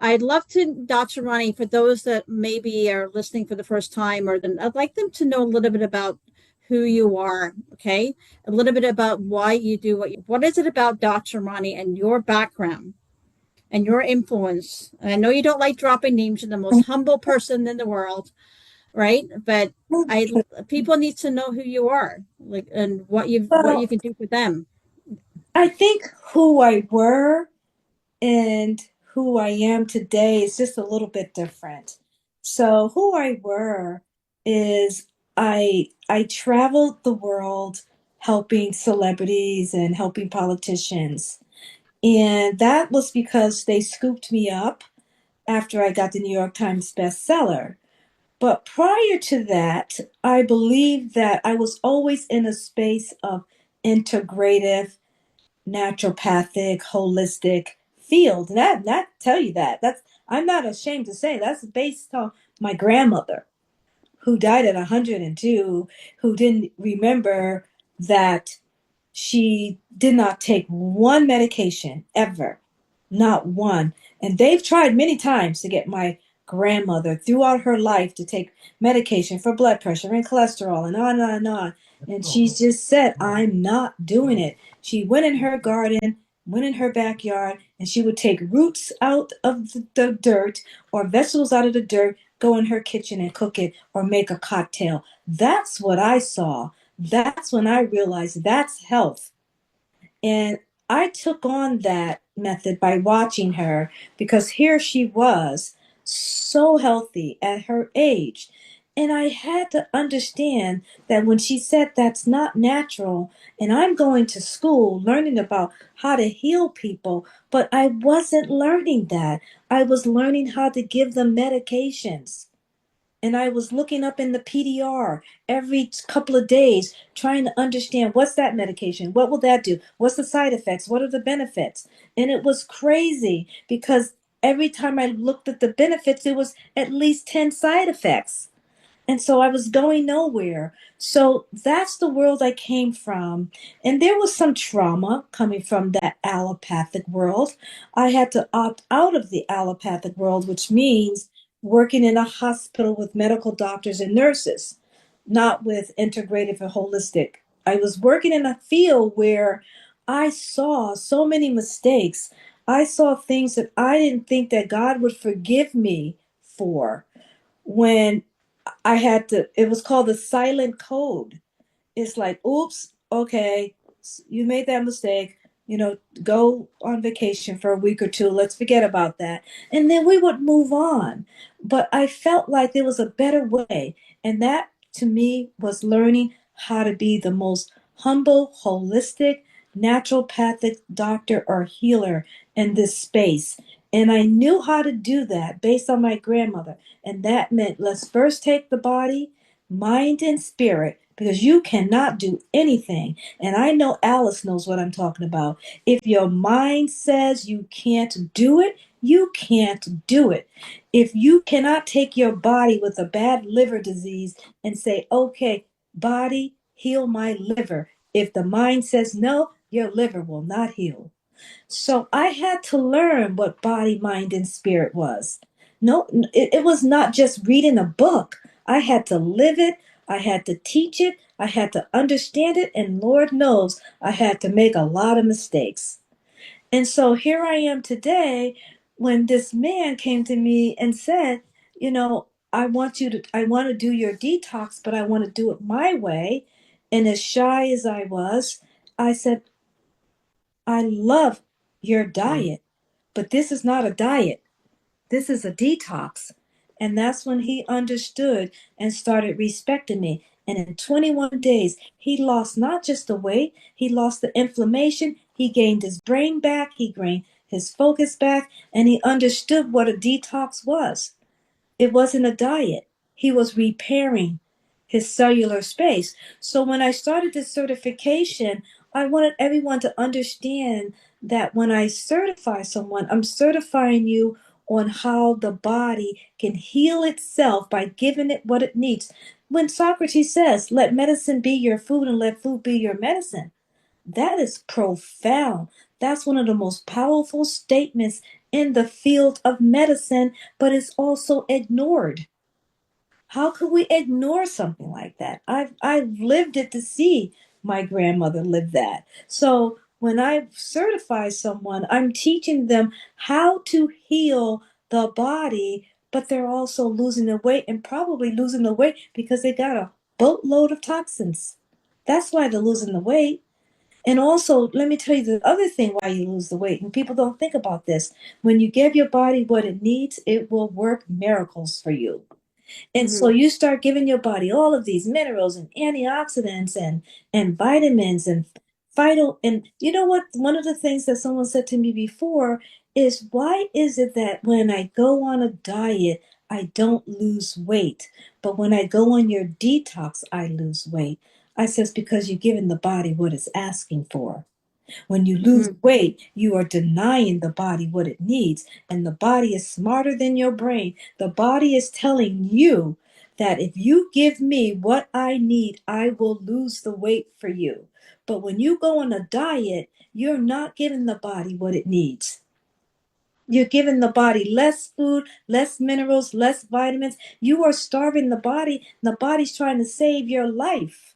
I'd love to, Dr. Roni, for those that maybe are listening for the first time, or then I'd like them to know a little bit about who you are, okay? A little bit about why you do what is it about Dr. Roni and your background and your influence? And I know you don't like dropping names. You're the most humble person in the world, right? But I people need to know who you are, like, and what you Well, can do for them. I think who I were and who I am today is just a little bit different. So who I were is I traveled the world helping celebrities and helping politicians. And that was because they scooped me up after I got the New York Times bestseller. But prior to that, I believe that I was always in a space of integrative, naturopathic, holistic field. That tell you that's I'm not ashamed to say that's based on my grandmother who died at 102, who didn't remember that she did not take one medication ever, not one. And they've tried many times to get my grandmother throughout her life to take medication for blood pressure and cholesterol and on and on and on. And she's just said, I'm not doing it. She went in her garden, went in her backyard, and she would take roots out of the dirt or vegetables out of the dirt, go in her kitchen and cook it or make a cocktail. That's what I saw. That's when I realized that's health. And I took on that method by watching her because here she was, so healthy at her age. And I had to understand that when she said that's not natural, and I'm going to school learning about how to heal people, but I wasn't learning that. I was learning how to give them medications. And I was looking up in the PDR every couple of days, trying to understand what's that medication? What will that do? What's the side effects? What are the benefits? And it was crazy because every time I looked at the benefits, it was at least 10 side effects. And so I was going nowhere. So that's the world I came from. And there was some trauma coming from that allopathic world. I had to opt out of the allopathic world, which means working in a hospital with medical doctors and nurses, not with integrative and holistic. I was working in a field where I saw so many mistakes. I saw things that I didn't think that God would forgive me for when I had to, it was called the silent code. It's like, oops, okay, you made that mistake. Go on vacation for a week or two. Let's forget about that. And then we would move on. But I felt like there was a better way. And that to me was learning how to be the most humble, holistic, naturopathic doctor or healer in this space. And I knew how to do that based on my grandmother. And that meant let's first take the body, mind, and spirit because you cannot do anything. And I know Alice knows what I'm talking about. If your mind says you can't do it, you can't do it. If you cannot take your body with a bad liver disease and say, okay, body, heal my liver. If the mind says no, your liver will not heal. So I had to learn what body, mind, and spirit was. No, it was not just reading a book. I had to live it. I had to teach it. I had to understand it. And Lord knows I had to make a lot of mistakes. And so here I am today when this man came to me and said, I want to do your detox, but I want to do it my way. And as shy as I was, I said, I love your diet, but this is not a diet. This is a detox. And that's when he understood and started respecting me. And in 21 days, he lost not just the weight, he lost the inflammation, he gained his brain back, he gained his focus back, and he understood what a detox was. It wasn't a diet. He was repairing his cellular space. So when I started this certification, I wanted everyone to understand that when I certify someone, I'm certifying you on how the body can heal itself by giving it what it needs. When Socrates says, let medicine be your food and let food be your medicine, that is profound. That's one of the most powerful statements in the field of medicine, but it's also ignored. How could we ignore something like that? I've lived it to see my grandmother live that. So when I certify someone, I'm teaching them how to heal the body, but they're also losing the weight and probably losing the weight because they got a boatload of toxins. That's why they're losing the weight. And also, let me tell you the other thing why you lose the weight, and people don't think about this. When you give your body what it needs, it will work miracles for you. And so Mm-hmm. you start giving your body all of these minerals and antioxidants and vitamins and phyto. And you know what? One of the things that someone said to me before is, why is it that when I go on a diet, I don't lose weight, but when I go on your detox, I lose weight? I says, because you're giving the body what it's asking for. When you lose Mm-hmm. weight, you are denying the body what it needs. And the body is smarter than your brain. The body is telling you that if you give me what I need, I will lose the weight for you. But when you go on a diet, you're not giving the body what it needs. You're giving the body less food, less minerals, less vitamins. You are starving the body. The body's trying to save your life.